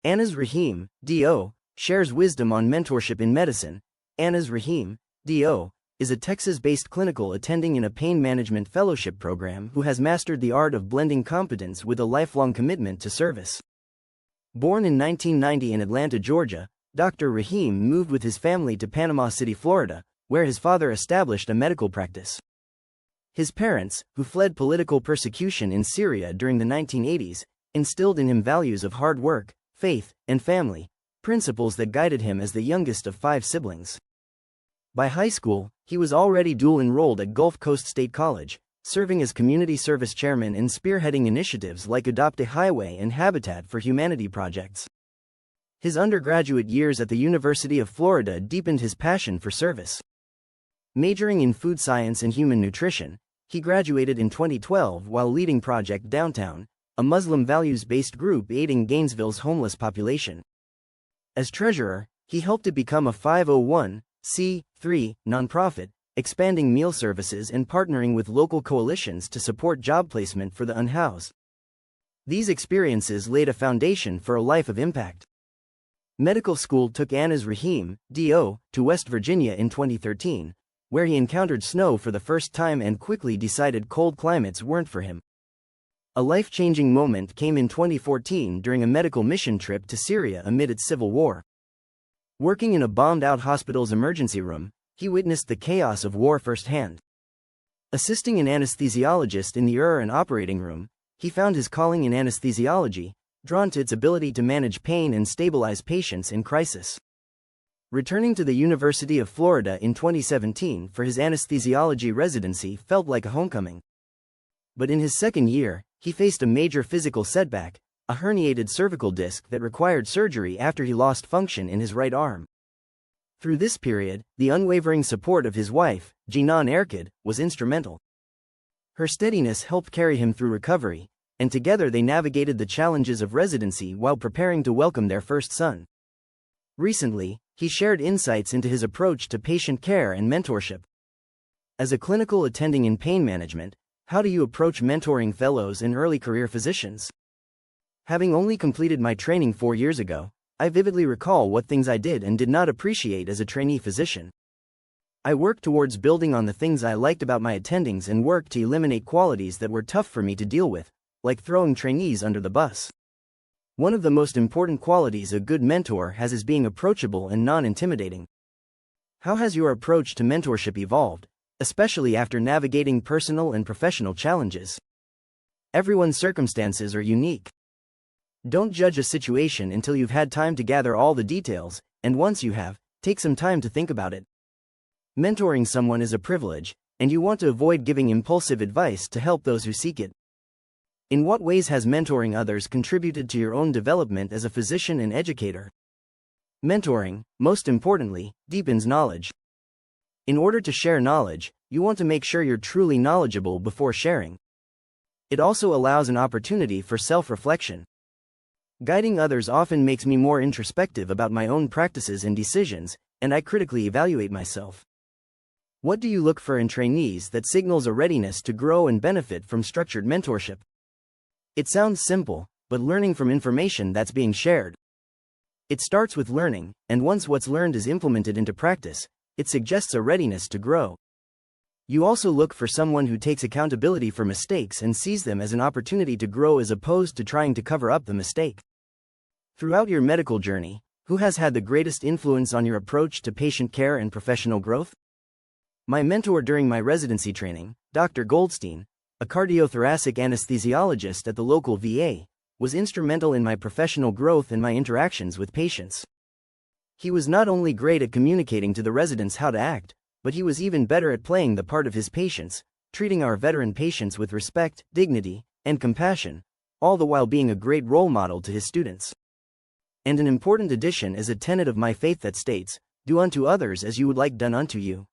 Anas Rahim, D.O., shares wisdom on mentorship in medicine. Anas Rahim, D.O., is a Texas-based clinical attending in a pain management fellowship program who has mastered the art of blending competence with a lifelong commitment to service. Born in 1990 in Atlanta, Georgia, Dr. Rahim moved with his family to Panama City, Florida, where his father established a medical practice. His parents, who fled political persecution in Syria during the 1980s, instilled in him values of hard work, faith, and family, principles that guided him as the youngest of 5 siblings. By high school, he was already dual-enrolled at Gulf Coast State College, serving as community service chairman and spearheading initiatives like Adopt a Highway and Habitat for Humanity projects. His undergraduate years at the University of Florida deepened his passion for service. Majoring in food science and human nutrition, he graduated in 2012 while leading Project Downtown, a Muslim values-based group aiding Gainesville's homeless population. As treasurer, he helped it become a 501(c)(3) nonprofit, expanding meal services and partnering with local coalitions to support job placement for the unhoused. These experiences laid a foundation for a life of impact. Medical school took Anas Rahim, D.O., to West Virginia in 2013, where he encountered snow for the first time and quickly decided cold climates weren't for him. A life-changing moment came in 2014 during a medical mission trip to Syria amid its civil war. Working in a bombed-out hospital's emergency room, he witnessed the chaos of war firsthand. Assisting an anesthesiologist in the and operating room, he found his calling in anesthesiology, drawn to its ability to manage pain and stabilize patients in crisis. Returning to the University of Florida in 2017 for his anesthesiology residency felt like a homecoming. But in his second year, he faced a major physical setback, a herniated cervical disc that required surgery after he lost function in his right arm. Through this period, the unwavering support of his wife, Jinan Erkid, was instrumental. Her steadiness helped carry him through recovery, and together they navigated the challenges of residency while preparing to welcome their first son. Recently, he shared insights into his approach to patient care and mentorship. As a clinical attending in pain management, how do you approach mentoring fellows and early career physicians? Having only completed my training 4 years ago, I vividly recall what things I did and did not appreciate as a trainee physician. I worked towards building on the things I liked about my attendings and worked to eliminate qualities that were tough for me to deal with, like throwing trainees under the bus. One of the most important qualities a good mentor has is being approachable and non-intimidating. How has your approach to mentorship evolved, especially after navigating personal and professional challenges? Everyone's circumstances are unique. Don't judge a situation until you've had time to gather all the details, and once you have, take some time to think about it. Mentoring someone is a privilege, and you want to avoid giving impulsive advice to help those who seek it. In what ways has mentoring others contributed to your own development as a physician and educator? Mentoring, most importantly, deepens knowledge. In order to share knowledge, you want to make sure you're truly knowledgeable before sharing. It also allows an opportunity for self-reflection. Guiding others often makes me more introspective about my own practices and decisions, and I critically evaluate myself. What do you look for in trainees that signals a readiness to grow and benefit from structured mentorship? It sounds simple, but learning from information that's being shared. It starts with learning, and once what's learned is implemented into practice, it suggests a readiness to grow. You also look for someone who takes accountability for mistakes and sees them as an opportunity to grow as opposed to trying to cover up the mistake. Throughout your medical journey, who has had the greatest influence on your approach to patient care and professional growth? My mentor during my residency training, Dr. Goldstein, a cardiothoracic anesthesiologist at the local VA, was instrumental in my professional growth and my interactions with patients. He was not only great at communicating to the residents how to act, but he was even better at playing the part of his patients, treating our veteran patients with respect, dignity, and compassion, all the while being a great role model to his students. And an important addition is a tenet of my faith that states, "Do unto others as you would like done unto you."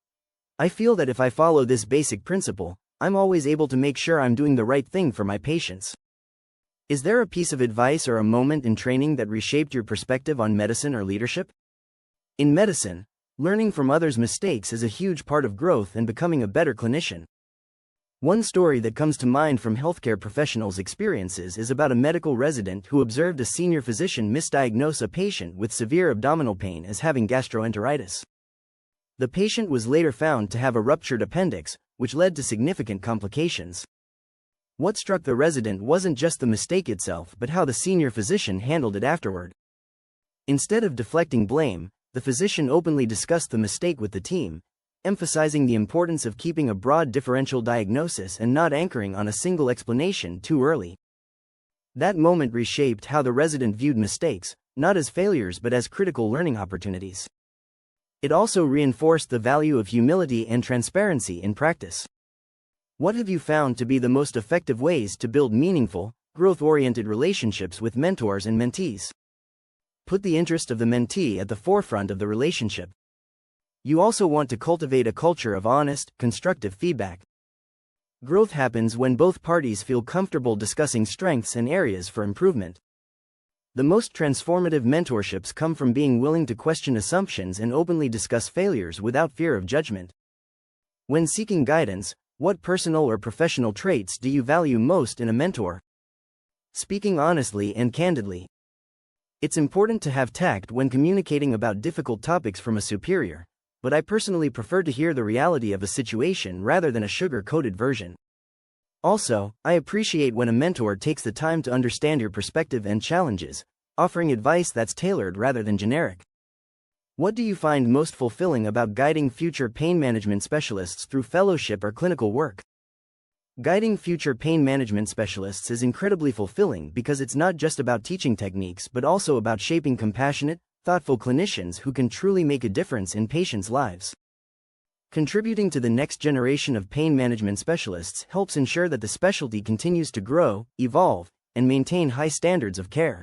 I feel that if I follow this basic principle, I'm always able to make sure I'm doing the right thing for my patients. Is there a piece of advice or a moment in training that reshaped your perspective on medicine or leadership? In medicine, learning from others' mistakes is a huge part of growth and becoming a better clinician. One story that comes to mind from healthcare professionals' experiences is about a medical resident who observed a senior physician misdiagnose a patient with severe abdominal pain as having gastroenteritis. The patient was later found to have a ruptured appendix, which led to significant complications. What struck the resident wasn't just the mistake itself but how the senior physician handled it afterward. Instead of deflecting blame, the physician openly discussed the mistake with the team, emphasizing the importance of keeping a broad differential diagnosis and not anchoring on a single explanation too early. That moment reshaped how the resident viewed mistakes, not as failures but as critical learning opportunities. It also reinforced the value of humility and transparency in practice. What have you found to be the most effective ways to build meaningful, growth-oriented relationships with mentors and mentees? Put the interest of the mentee at the forefront of the relationship. You also want to cultivate a culture of honest, constructive feedback. Growth happens when both parties feel comfortable discussing strengths and areas for improvement. The most transformative mentorships come from being willing to question assumptions and openly discuss failures without fear of judgment. When seeking guidance, what personal or professional traits do you value most in a mentor? Speaking honestly and candidly. It's important to have tact when communicating about difficult topics from a superior, but I personally prefer to hear the reality of a situation rather than a sugar-coated version. Also, I appreciate when a mentor takes the time to understand your perspective and challenges, offering advice that's tailored rather than generic. What do you find most fulfilling about guiding future pain management specialists through fellowship or clinical work? Guiding future pain management specialists is incredibly fulfilling because it's not just about teaching techniques but also about shaping compassionate, thoughtful clinicians who can truly make a difference in patients' lives. Contributing to the next generation of pain management specialists helps ensure that the specialty continues to grow, evolve, and maintain high standards of care.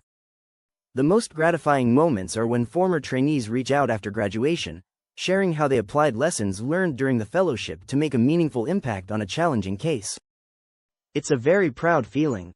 The most gratifying moments are when former trainees reach out after graduation, sharing how they applied lessons learned during the fellowship to make a meaningful impact on a challenging case. It's a very proud feeling.